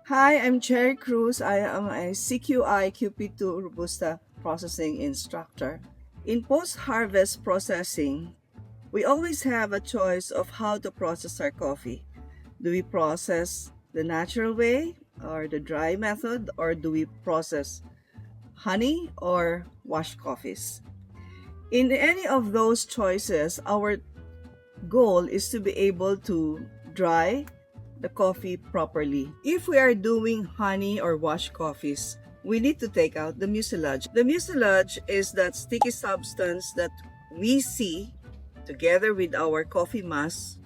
Hi, I'm Cherry Cruz. I am a CQI QP2 Robusta processing instructor. In post-harvest processing, we always have a choice of how to process our coffee. Do we process the natural way or the dry method, or do we process honey or wash coffees? In any of those choices, our goal is to be able to dry the coffee properly. If we are doing honey or wash coffees, we need to take out the mucilage. The mucilage is that sticky substance that we see together with our coffee mass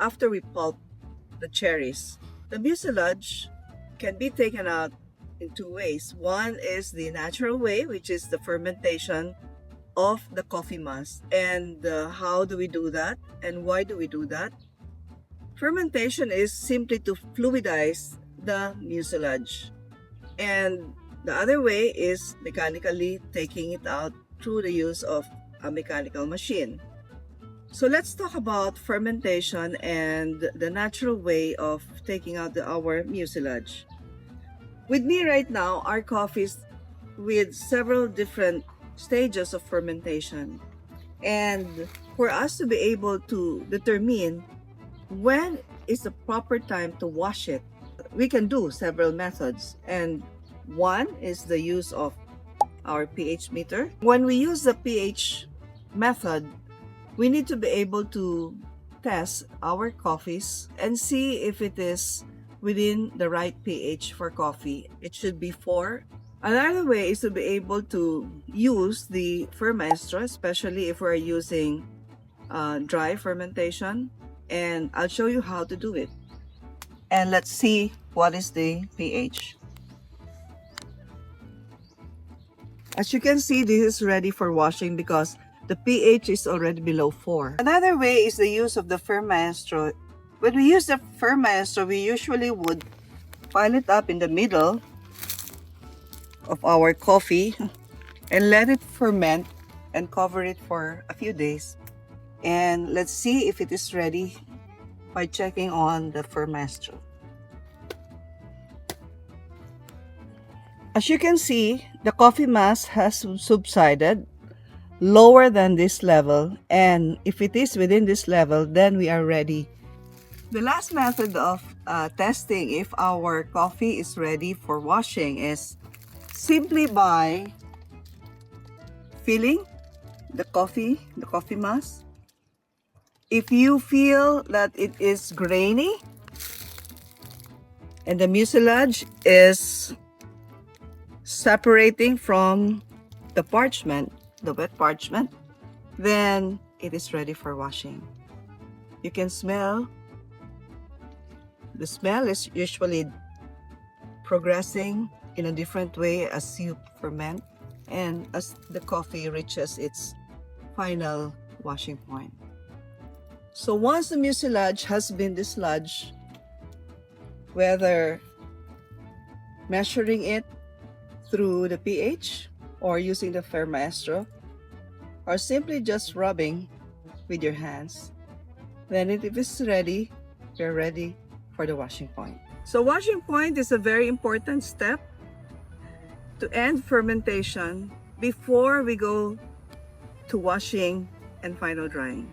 after we pulp the cherries. The mucilage can be taken out in two ways. One is the natural way, which is the fermentation of the coffee mass. And how do we do that? And why do we do that? Fermentation is simply to fluidize the mucilage. And the other way is mechanically taking it out through the use of a mechanical machine. So let's talk about fermentation and the natural way of taking out our mucilage. With me right now are coffees with several different stages of fermentation. And for us to be able to determine when is the proper time to wash it, we can do several methods. And one is the use of our pH meter. When we use the pH method, we need to be able to test our coffees and see if it is within the right pH for coffee. It should be 4. Another way is to be able to use the fermentero, especially if we're using dry fermentation. And I'll show you how to do it. And let's see what is the pH. As you can see, this is ready for washing because the pH is already below 4. Another way is the use of the fermentero. When we use the fermentero, we usually would pile it up in the middle of our coffee and let it ferment and cover it for a few days. And let's see if it is ready by checking on the fermentero. As you can see, the coffee mass has subsided lower than this level, and if it is within this level, then we are ready. The last method of testing if our coffee is ready for washing is simply by feeling the coffee mass. If you feel that it is grainy and the mucilage is separating from the parchment, the wet parchment, then it is ready for washing. You can smell. The smell is usually progressing in a different way as you ferment and as the coffee reaches its final washing point. So once the mucilage has been dislodged, whether measuring it through the pH or using the fermentero or simply just rubbing with your hands, then if it's ready, you're ready for the washing point. So washing point is a very important step to end fermentation before we go to washing and final drying.